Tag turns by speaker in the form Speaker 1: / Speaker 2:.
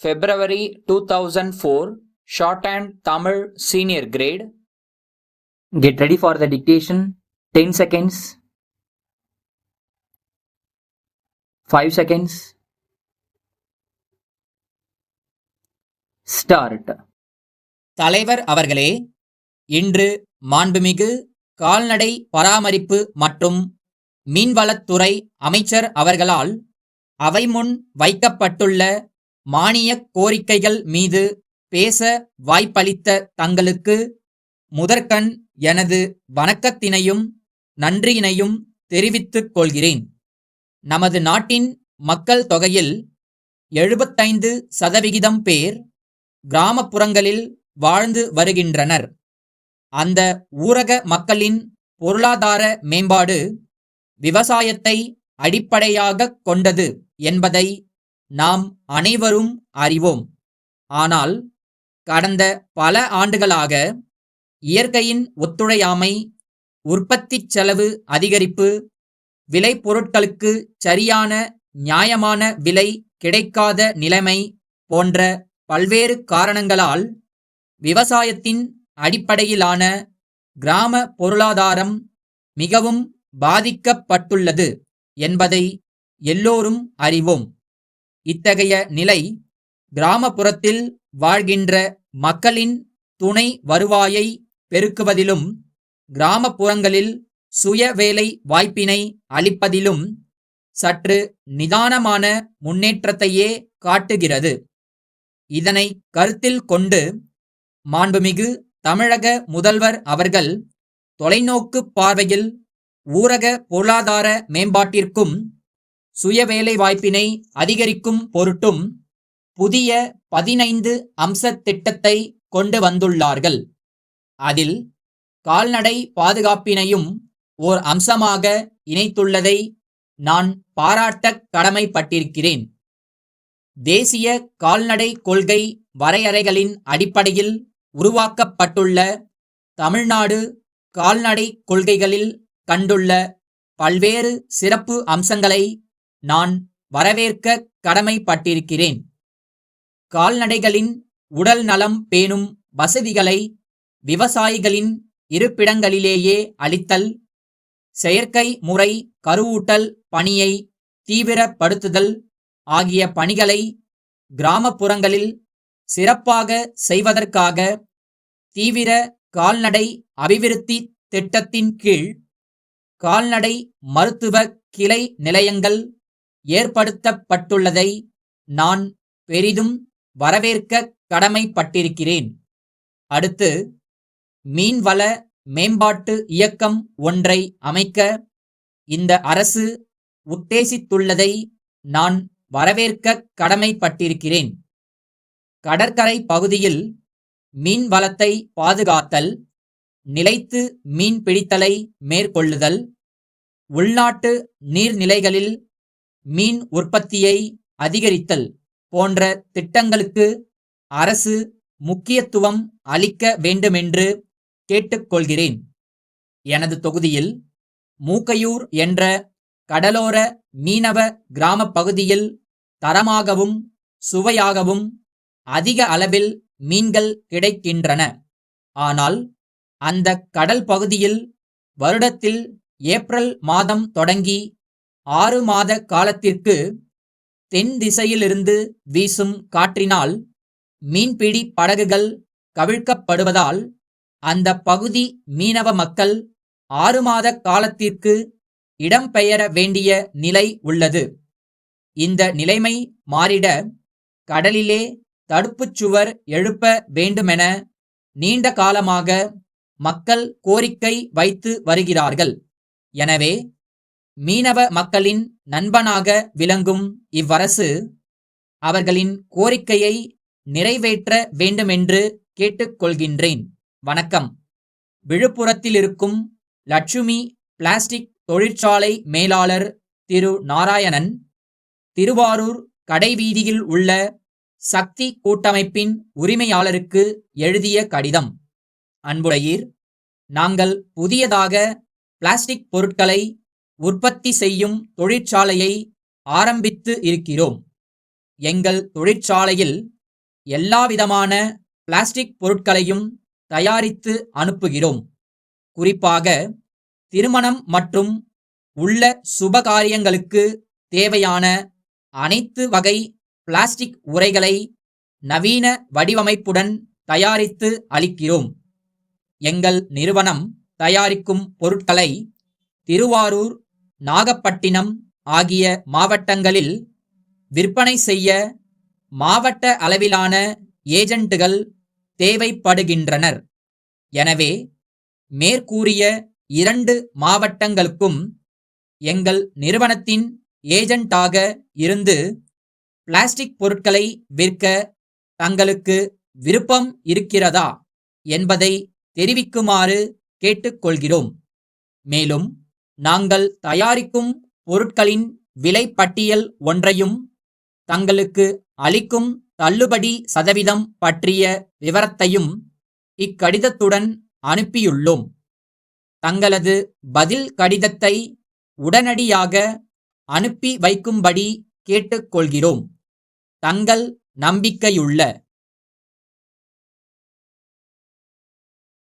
Speaker 1: February 2004, Shorthand Tamil Senior Grade.
Speaker 2: Get ready for the dictation. 10 seconds. 5 seconds. Start.
Speaker 3: தலைவர் அவர்களே, இன்று மாண்புமிகு கால்நடை பராமரிப்பு மற்றும் மீன்வளத்துறை அமைச்சர் அவர்களால் அவை முன் வைக்கப்பட்டுள்ள மானியக் கோரிக்கைகள் மீது பேச வாய்ப்பளித்த தங்களுக்கு முதற்கண் எனது வணக்கத்தினையும் நன்றியினையும் தெரிவித்துக் கொள்கிறேன். நமது நாட்டின் மக்கள் தொகையில் 75% பேர் கிராமப்புறங்களில் வாழ்ந்து வருகின்றனர். அந்த ஊரக மக்களின் பொருளாதார மேம்பாடு விவசாயத்தை அடிப்படையாகக் கொண்டது என்பதை நாம் அனைவரும் அறிவோம். ஆனால் கடந்த பல ஆண்டுகளாக இயற்கையின் ஒத்துழையாமை, உற்பத்திச் செலவு அதிகரிப்பு, விளைபொருட்களுக்கு சரியான நியாயமான விலை கிடைக்காத நிலைமை போன்ற பல்வேறு காரணங்களால் விவசாயத்தின் அடிப்படையிலான கிராம பொருளாதாரம் மிகவும் பாதிக்கப்பட்டுள்ளது என்பதை எல்லோரும் அறிவோம். இத்தகைய நிலை கிராமப்புறத்தில் வாழ்கின்ற மக்களின் துணை வருவாயை பெருக்குவதிலும் கிராமப்புறங்களில் சுய வேலை வாய்ப்பினை அளிப்பதிலும் சற்று நிதானமான முன்னேற்றத்தையே காட்டுகிறது. இதனை கருத்தில் கொண்டு மாண்புமிகு தமிழக முதல்வர் அவர்கள் தொலைநோக்கு பார்வையில் ஊரக பொருளாதார மேம்பாட்டிற்கும் சுய வேலை வாய்ப்பினை அதிகரிக்கும் பொருட்டும் புதிய 15 அம்ச திட்டத்தை கொண்டு வந்துள்ளார்கள். அதில் கால்நடை பாதுகாப்பினையும் ஓர் அம்சமாக இணைத்துள்ளதை நான் பாராட்டக் கடமைப்பட்டிருக்கிறேன். தேசிய கால்நடை கொள்கை வரையறைகளின் அடிப்படையில் உருவாக்கப்பட்டுள்ள தமிழ்நாடு கால்நடை கொள்கைகளில் கண்டுள்ள பல்வேறு சிறப்பு அம்சங்களை நான் வரவேற்க கடமைப்பட்டிருக்கிறேன். கால்நடைகளின் உடல் நலம் பேணும் வசதிகளை விவசாயிகளின் இருப்பிடங்களிலேயே அளித்தல், செயற்கை முறை கருவூட்டல் பணியை தீவிரப்படுத்துதல் ஆகிய பணிகளை கிராமப்புறங்களில் சிறப்பாக செய்வதற்காக தீவிர கால்நடை அபிவிருத்தி திட்டத்தின் கீழ் கால்நடை மருத்துவ கிளை நிலையங்கள் ஏற்படுத்தப்பட்டுள்ளதை நான் பெரிதும் வரவேற்க கடமைப்பட்டிருக்கிறேன். அடுத்து, மீன்வள மேம்பாட்டு இயக்கம் ஒன்றை அமைக்க இந்த அரசு உத்தேசித்துள்ளதை நான் வரவேற்க கடமைப்பட்டிருக்கிறேன். கடற்கரை பகுதியில் மீன் வளத்தை பாதுகாத்தல், நிலைத்து மீன் பிடித்தலை மேற்கொள்ளுதல், உள்நாட்டு நீர்நிலைகளில் மீன் உற்பத்தியை அதிகரித்தல் போன்ற திட்டங்களுக்கு அரசு முக்கியத்துவம் அளிக்க வேண்டுமென்று கேட்டுக்கொள்கிறேன். எனது தொகுதியில் மூக்கையூர் என்ற கடலோர மீனவ கிராம பகுதியில் தரமாகவும் சுவையாகவும் அதிக அளவில் மீன்கள் கிடைக்கின்றன. ஆனால் அந்த கடல் பகுதியில் வருடத்தில் ஏப்ரல் மாதம் தொடங்கி 6 மாத காலத்திற்கு தென் திசையிலிருந்து வீசும் காற்றினால் மீன்பிடி படகுகள் கவிழ்க்கப்படுவதால் அந்த பகுதி மீனவ மக்கள் 6 மாத காலத்திற்கு இடம்பெயர வேண்டிய நிலை உள்ளது. இந்த நிலைமை மாறிட கடலிலே தடுப்புச் சுவர் எழுப்ப வேண்டுமென நீண்ட காலமாக மக்கள் கோரிக்கை வைத்து வருகிறார்கள். எனவே மீனவ மக்களின் நண்பனாக விளங்கும் இவ்வரசு அவர்களின் கோரிக்கையை நிறைவேற்ற வேண்டுமென்று கேட்டுக்கொள்கின்றேன். வணக்கம். விழுப்புரத்தில் இருக்கும் லட்சுமி பிளாஸ்டிக் தொழிற்சாலை மேலாளர் திரு நாராயணன், திருவாரூர் கடைவீதியில் உள்ள சக்தி கூட்டமைப்பின் உரிமையாளருக்கு எழுதிய கடிதம். அன்புடையீர், நாங்கள் புதியதாக பிளாஸ்டிக் பொருட்களை உற்பத்தி செய்யும் தொழிற்சாலையை ஆரம்பித்து இருக்கிறோம். எங்கள் தொழிற்சாலையில் எல்லாவிதமான பிளாஸ்டிக் பொருட்களையும் தயாரித்து அனுப்புகிறோம். குறிப்பாக திருமணம் மற்றும் உள்ள சுபகாரியங்களுக்கு தேவையான அனைத்து வகை பிளாஸ்டிக் உறைகளை நவீன வடிவமைப்புடன் தயாரித்து அளிக்கிறோம். எங்கள் நிறுவனம் தயாரிக்கும் பொருட்களை திருவாரூர், நாகப்பட்டினம் ஆகிய மாவட்டங்களில் விற்பனை செய்ய மாவட்ட அளவிலான ஏஜென்ட்டுகள் தேவைப்படுகின்றனர். எனவே மேற்கூறிய 2 மாவட்டங்களுக்கும் எங்கள் நிறுவனத்தின் ஏஜென்ட்டாக இருந்து பிளாஸ்டிக் பொருட்களை விற்க தங்களுக்கு விருப்பம் இருக்கிறதா என்பதை தெரிவிக்குமாறு கேட்டுக்கொள்கிறோம். மேலும் நாங்கள் தயாரிக்கும் பொருட்களின் விலை பட்டியல் ஒன்றையும் தங்களுக்கு அளிக்கும் தள்ளுபடி சதவீதம் பற்றிய விவரத்தையும் இக்கடிதத்துடன் அனுப்பியுள்ளோம். தங்களது பதில் கடிதத்தை உடனடியாக அனுப்பி வைக்கும்படி கேட்டுக்கொள்கிறோம். தங்கள் நம்பிக்கையுள்ள